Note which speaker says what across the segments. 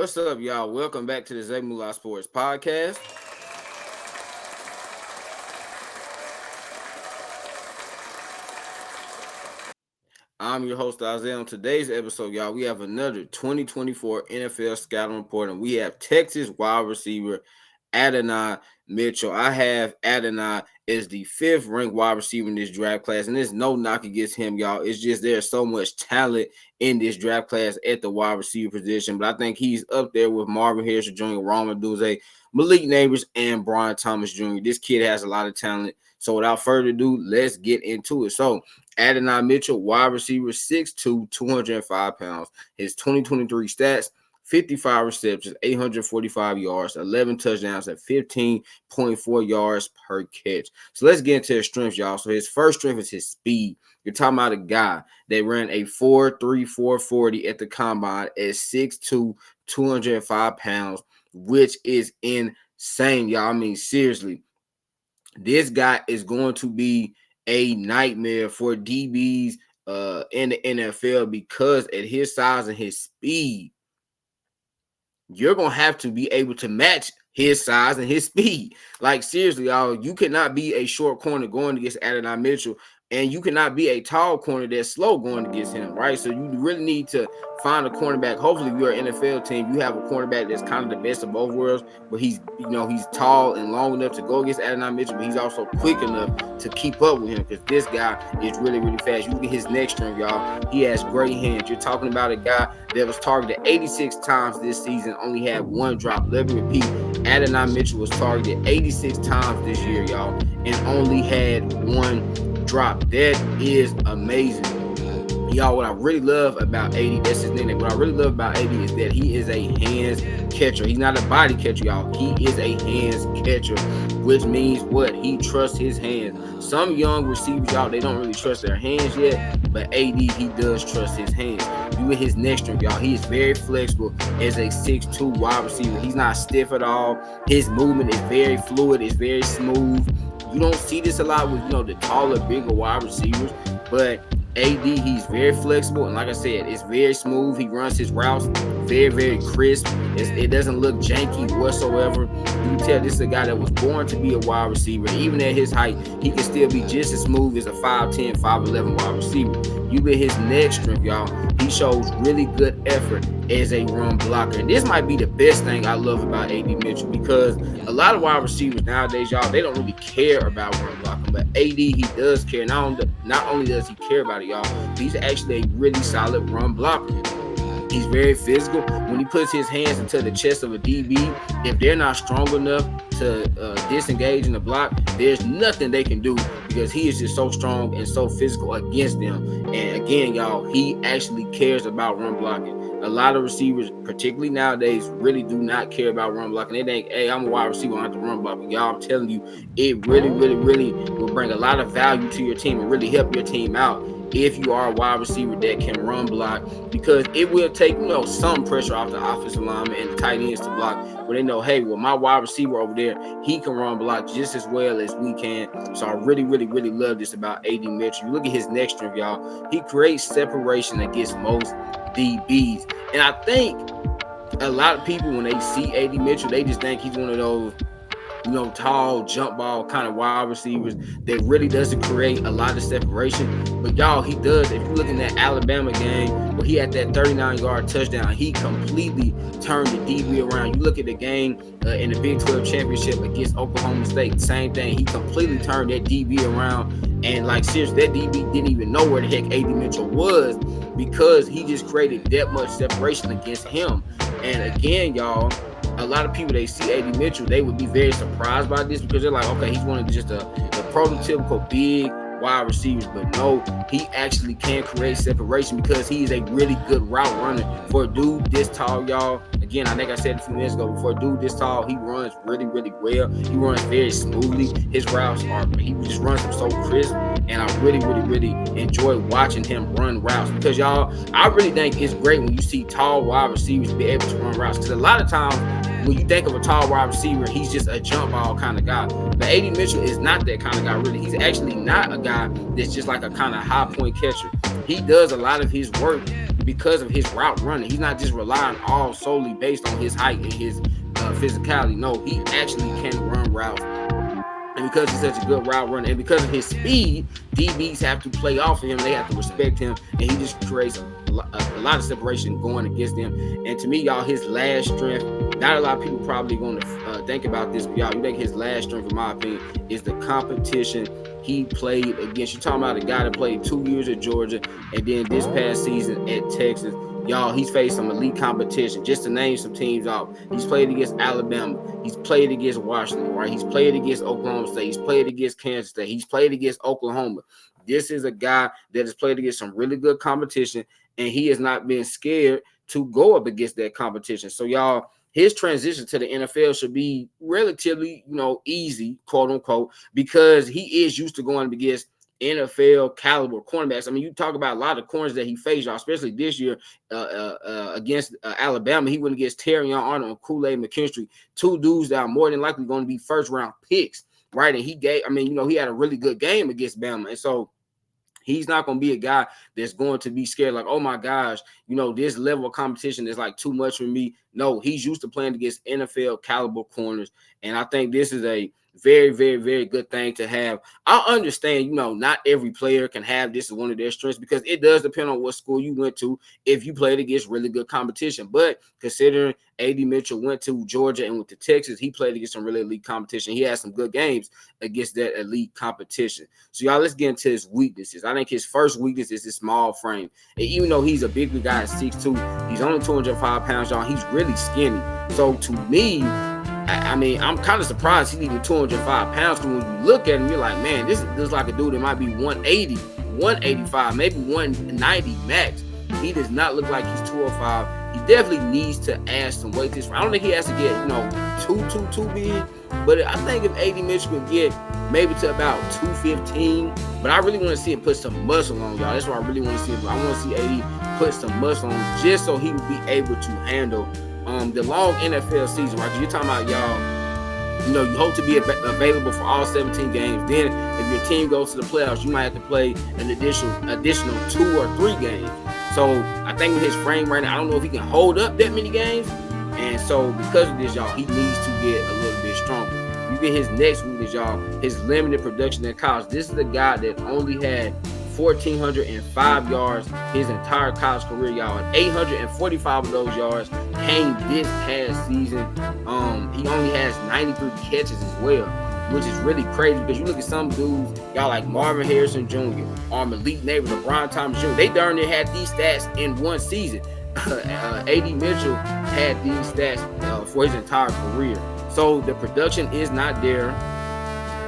Speaker 1: What's up, y'all? Welcome back to the Zay Sports Podcast. I'm your host, Isaiah. On today's episode, y'all, we have another 2024 NFL scouting report, and we have Texas wide receiver Adonai Mitchell. I have Adonai as the 5th ranked wide receiver in this draft class, and there's no knock against him, y'all. It's just there's so much talent in this draft class at the wide receiver position, but I think he's up there with Marvin Harrison Jr., Rama Duze, Malik Neighbors, and Brian Thomas Jr. This kid has a lot of talent. So without further ado, let's get into it. So Adonai Mitchell, wide receiver, 6'2", 205 pounds. His 2023 stats: 55 receptions, 845 yards, 11 touchdowns at 15.4 yards per catch. So let's get into his strengths, y'all. So his first strength is his speed. You're talking about a guy that ran a 4.3 440 at the combine at 6'2", 205 pounds, which is insane, y'all. I mean, seriously, this guy is going to be a nightmare for DBs in the NFL because at his size and his speed, you're going to have to be able to match his size and his speed. Like, seriously, y'all, you cannot be a short corner going against Adonai Mitchell, and you cannot be a tall corner that's slow going against him, right? So you really need to find a cornerback. Hopefully, if you're an NFL team, you have a cornerback that's kind of the best of both worlds, but he's tall and long enough to go against Adonai Mitchell, but he's also quick enough to keep up with him because this guy is really, really fast. You look at his neck strength, y'all. He has great hands. You're talking about a guy that was targeted 86 times this season, only had one drop. Let me repeat, Adonai Mitchell was targeted 86 times this year, y'all, and only had one drop. That is amazing. Y'all, what I really love about AD, that's his nickname. What I really love about AD is that he is a hands catcher. He's not a body catcher, y'all. He is a hands catcher, which means what? He trusts his hands. Some young receivers, y'all, they don't really trust their hands yet, but AD, he does trust his hands. You with his neck strength, y'all. He is very flexible as a 6'2" wide receiver. He's not stiff at all. His movement is very fluid. It's very smooth. You don't see this a lot with, the taller, bigger wide receivers, but AD, he's very flexible, and like I said, it's very smooth. He runs his routes very, very crisp. It doesn't look janky whatsoever. You can tell this is a guy that was born to be a wide receiver. Even at his height, he can still be just as smooth as a 5'10", 5'11" wide receiver. You get his neck strength, y'all. He shows really good effort as a run blocker. And this might be the best thing I love about AD Mitchell because a lot of wide receivers nowadays, y'all, they don't really care about run blocking. But AD, he does care. Not only does he care about it, y'all, he's actually a really solid run blocker. He's very physical. When he puts his hands into the chest of a DB, if they're not strong enough to disengage in the block, there's nothing they can do because he is just so strong and so physical against them. And again, y'all, he actually cares about run blocking. A lot of receivers, particularly nowadays, really do not care about run blocking. They think, hey, I'm a wide receiver, I don't have to run block. But y'all, I'm telling you, it really, really, really will bring a lot of value to your team and really help your team out if you are a wide receiver that can run block, because it will take some pressure off the offensive lineman and the tight ends to block, where they know, hey, well, my wide receiver over there, he can run block just as well as we can. So I really, really, really love this about AD Mitchell. You look at his neck strength, y'all. He creates separation against most DBs, and I think a lot of people, when they see AD Mitchell, they just think he's one of those tall jump ball kind of wide receivers that really doesn't create a lot of separation. But y'all, he does. If you look in that Alabama game where he had that 39-yard touchdown, he completely turned the DB around. You look at the game in the Big 12 championship against Oklahoma State, same thing. He completely turned that DB around. And like, seriously, that DB didn't even know where the heck AD Mitchell was because he just created that much separation against him. And again, y'all, a lot of people, they see AD Mitchell, they would be very surprised by this because they're like, okay, he's one of just the prototypical big wide receivers. But no, he actually can create separation because he is a really good route runner. For a dude this tall, y'all, again, I think I said a few minutes ago, for a dude this tall, he runs really, really well. He runs very smoothly. His routes he just runs them so crisp. And I really, really, really enjoy watching him run routes because, y'all, I really think it's great when you see tall wide receivers be able to run routes because a lot of times when you think of a tall wide receiver, he's just a jump ball kind of guy. But AD Mitchell is not that kind of guy, really. He's actually not a guy that's just like a kind of high point catcher. He does a lot of his work because of his route running. He's not just relying all solely based on his height and his physicality. No, he actually can run routes. And because he's such a good route runner, and because of his speed, DBs have to play off of him. They have to respect him, and he just creates a lot of separation going against them. And to me, y'all, his last strength, not a lot of people probably going to think about this, but y'all, you think his last strength, in my opinion, is the competition he played against. You're talking about a guy that played 2 years at Georgia, and then this past season at Texas. Y'all, he's faced some elite competition. Just to name some teams off, he's played against Alabama. He's played against Washington, right? He's played against Oklahoma State. He's played against Kansas State. He's played against Oklahoma. This is a guy that has played against some really good competition, and he has not been scared to go up against that competition. So, y'all, his transition to the NFL should be relatively, easy, quote unquote, because he is used to going against NFL caliber cornerbacks. I mean, you talk about a lot of corners that he faced, y'all, especially this year against Alabama. He went against Terrion Arnold and Kool-Aid McKinstry, two dudes that are more than likely going to be first round picks, right? And he had a really good game against Bama. And so he's not going to be a guy that's going to be scared like, oh my gosh, this level of competition is like too much for me. No, he's used to playing against NFL caliber corners. And I think this is a very, very, very good thing to have. I understand, not every player can have this as one of their strengths because it does depend on what school you went to if you played against really good competition. But considering A.D. Mitchell went to Georgia and went to Texas, he played against some really elite competition. He had some good games against that elite competition. So, y'all, let's get into his weaknesses. I think his first weakness is his small frame. And even though he's a big guy at 6'2", he's only 205 pounds, y'all. He's really skinny. So, to me, I'm kind of surprised he's even 205 pounds. Because when you look at him, you're like, man, this looks like a dude that might be 180, 185, maybe 190 max. He does not look like he's 205. He definitely needs to add some weight to this. I don't think he has to get, too big. But I think if A.D. Mitchell could get maybe to about 215, but I really want to see him put some muscle on, y'all. That's what I really want to see. I want to see A.D. put some muscle on just so he would be able to handle the long NFL season, right? Because you're talking about, y'all, you hope to be available for all 17 games. Then if your team goes to the playoffs, you might have to play an additional 2 or 3 games. So I think with his frame right now, I don't know if he can hold up that many games. And so because of this, y'all, he needs to get a little bit stronger. You get his next weakness, y'all, his limited production in college. This is the guy that only had 1,405 yards his entire college career, y'all. And 845 of those yards came this past season. He only has 93 catches as well, which is really crazy because you look at some dudes, y'all, like Marvin Harrison Jr., or Malik Neighbors, or Brian Thomas Jr., they darn near had these stats in one season. A.D. Mitchell had these stats for his entire career. So the production is not there.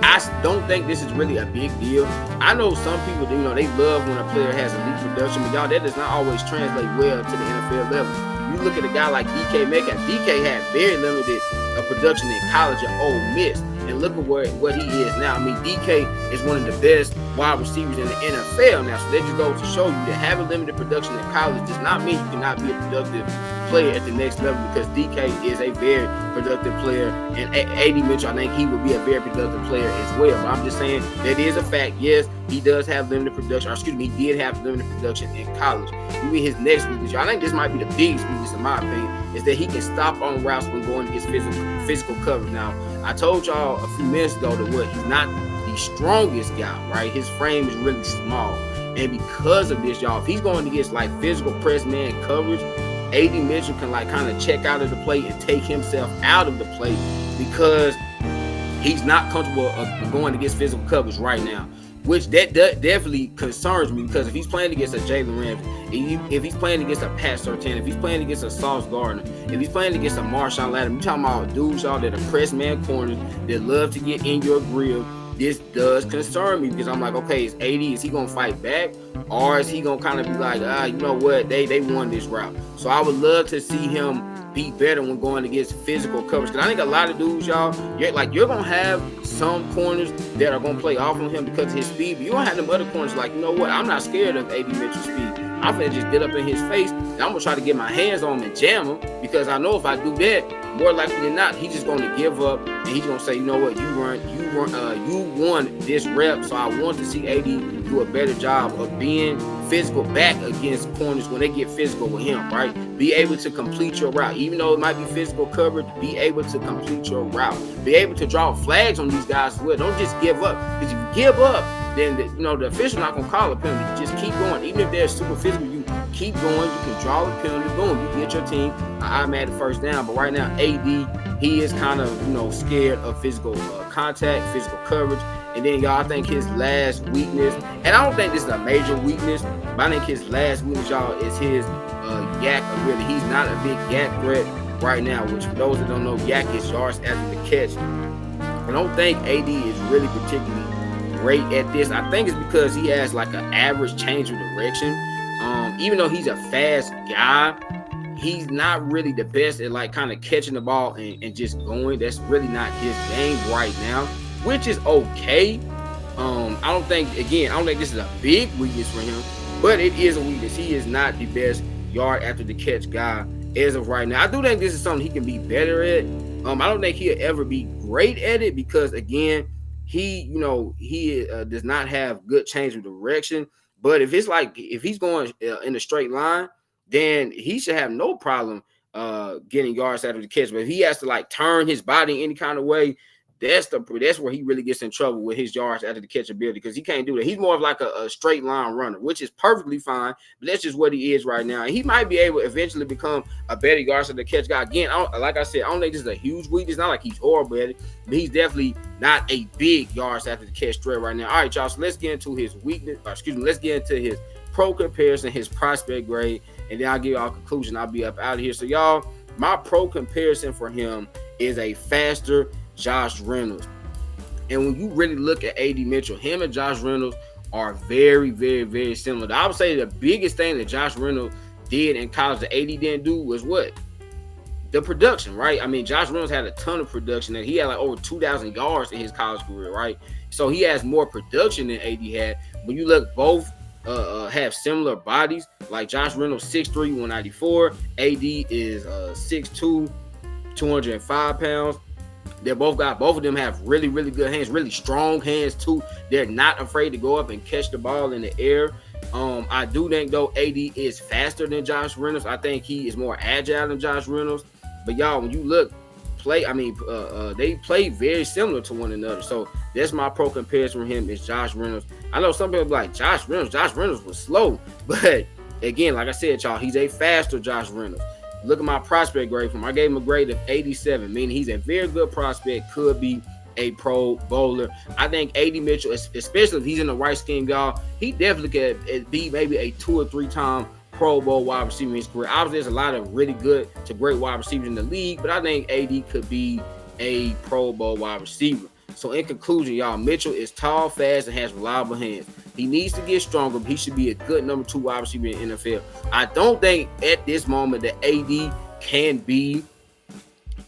Speaker 1: I don't think this is really a big deal. I know some people, they love when a player has elite production, but y'all, that does not always translate well to the NFL level. You look at a guy like DK Metcalf. DK had very limited production in college at Ole Miss, and look at what he is now. I mean, DK is one of the best wide receivers in the NFL now. So that just goes to show you that having limited production in college does not mean you cannot be a productive player at the next level, because DK is a very productive player, and A.D. Mitchell, I think he would be a very productive player as well. But I'm just saying that is a fact. Yes, he does have limited production, he did have limited production in college. You mean his next weakness, I think this might be the biggest weakness in my opinion, is that he can stop on routes when going against physical coverage. Now, I told y'all a few minutes ago that he's not the strongest guy, right? His frame is really small. And because of this, y'all, if he's going against like physical press man coverage, A.D. Mitchell can kind of check out of the play and take himself out of the play because he's not comfortable going against physical coverage right now, which that definitely concerns me, because if he's playing against a Jalen Ramsey, if he's playing against a Pat Surtain, if he's playing against a Sauce Gardner, if he's playing against a Marshawn Lattimore, you're talking about dudes, y'all, that are press man corners that love to get in your grill. This does concern me, because I'm like, okay, is he going to fight back? Or is he going to kind of be like, you know what, they won this route. So I would love to see him be better when going against physical coverage. Because I think a lot of dudes, y'all, you're going to have some corners that are going to play off on him because of his speed. But you're going to have them other corners like, you know what, I'm not scared of A.D. Mitchell's speed. I'm going to just get up in his face, and I'm going to try to get my hands on him and jam him, because I know if I do that, more likely than not, he's just going to give up, and he's going to say, you know what, you won this rep, so I want to see AD do a better job of being physical back against corners when they get physical with him, right? Be able to complete your route. Even though it might be physical coverage, be able to complete your route. Be able to draw flags on these guys as well. Don't just give up. Because if you give up, then the official not gonna call a penalty. Just keep going. Even if they're super physical, you keep going. You can draw a penalty. Boom, you get your team an automatic first down. But right now, AD, he is kind of scared of physical contact, physical coverage. And then y'all, I think his last weakness, and I don't think this is a major weakness, but I think his last weakness, y'all, is his yak ability. He's not a big yak threat right now, which for those that don't know, yak is yards after the catch. I don't think AD is really particularly great at this. I think it's because he has like an average change of direction. Even though he's a fast guy, he's not really the best at like kind of catching the ball and just going. That's really not his game right now, which is okay. I don't think this is a big weakness for him, but it is a weakness. He is not the best yard after the catch guy as of right now. I do think this is something he can be better at. I don't think he'll ever be great at it because again, he does not have good change of direction. But if he's going in a straight line, then he should have no problem getting yards after the catch. But if he has to like turn his body any kind of way, that's where he really gets in trouble with his yards after the catch ability, because he can't do that. He's more of like a straight line runner, which is perfectly fine, but that's just what he is right now. And he might be able to eventually become a better yards after the catch guy. Again, like I said, I don't think this is a huge weakness. It's not like he's horrible at it, but he's definitely not a big yards after the catch threat right now. All right, y'all, so let's get into his weakness. Let's get into his pro comparison, his prospect grade, and then I'll give y'all a conclusion. I'll be up out of here. So y'all, my pro comparison for him is a faster Josh Reynolds. And when you really look at AD Mitchell, him and Josh Reynolds are very, very, very similar. I would say the biggest thing that Josh Reynolds did in college that AD didn't do was what? The production, right? I mean, Josh Reynolds had a ton of production, and he had like over 2,000 yards in his college career, right? So he has more production than AD had. When you look, both have similar bodies. Like Josh Reynolds, 6'3", 194. AD is 6'2", 205 pounds. Both of them have really, really good hands, really strong hands too. They're not afraid to go up and catch the ball in the air. I do think though AD is faster than Josh Reynolds. I think he is more agile than Josh Reynolds. But y'all, when you look, they play very similar to one another. So that's my pro comparison with him is Josh Reynolds. I know some people be like Josh Reynolds was slow, but again, like I said, y'all, he's a faster Josh Reynolds. Look at my prospect grade from him. I gave him a grade of 87, meaning he's a very good prospect, could be a pro bowler. I think AD Mitchell, especially if he's in the right scheme, y'all, he definitely could be maybe a 2 or 3 time Pro Bowl wide receiver in his career. Obviously, there's a lot of really good to great wide receivers in the league, but I think AD could be a Pro Bowl wide receiver. So in conclusion, y'all, Mitchell is tall, fast, and has reliable hands. He needs to get stronger, but he should be a good number 2 wide receiver in the NFL. I don't think at this moment that AD can be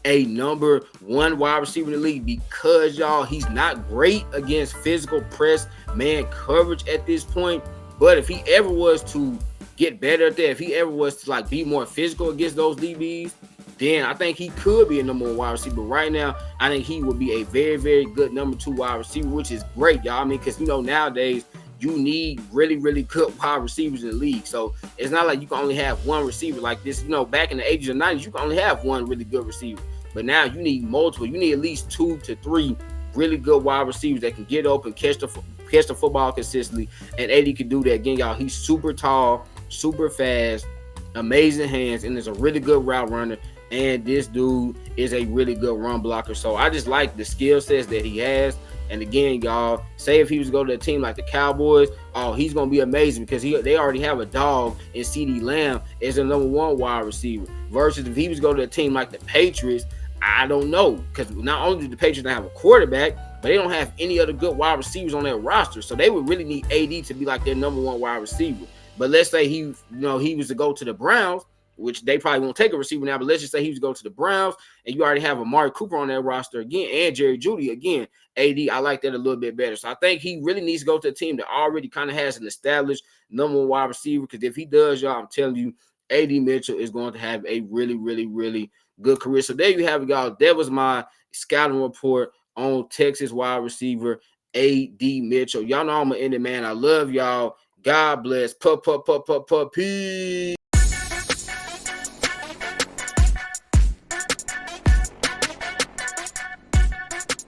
Speaker 1: a number 1 wide receiver in the league because, y'all, he's not great against physical press man coverage at this point. But if he ever was to get better at that, if he ever was to like be more physical against those DBs, then I think he could be a number 1 wide receiver. Right now, I think he would be a very, very good number 2 wide receiver, which is great, y'all. I mean, because, nowadays, you need really, really good wide receivers in the league. So it's not like you can only have one receiver like this. Back in the 80s and 90s, you can only have one really good receiver. But now you need multiple. You need at least 2 to 3 really good wide receivers that can get open, catch the football consistently. And AD can do that. Again, y'all, he's super tall, super fast, amazing hands, and is a really good route runner. And this dude is a really good run blocker. So I just like the skill sets that he has. And again, y'all, say if he was to go to a team like the Cowboys, he's going to be amazing because they already have a dog in CeeDee Lamb as a number 1 wide receiver. Versus if he was to go to a team like the Patriots, I don't know. Because not only do the Patriots not have a quarterback, but they don't have any other good wide receivers on their roster. So they would really need AD to be like their number 1 wide receiver. But let's say he was to go to the Browns, which they probably won't take a receiver now, but let's just say he was go to the Browns, and you already have Amari Cooper on that roster again, and Jerry Jeudy again. AD, I like that a little bit better. So I think he really needs to go to a team that already kind of has an established number 1 wide receiver, because if he does, y'all, I'm telling you, AD Mitchell is going to have a really, really, really good career. So there you have it, y'all. That was my scouting report on Texas wide receiver AD Mitchell. Y'all know I'm an indie man. I love y'all. God bless. Peace.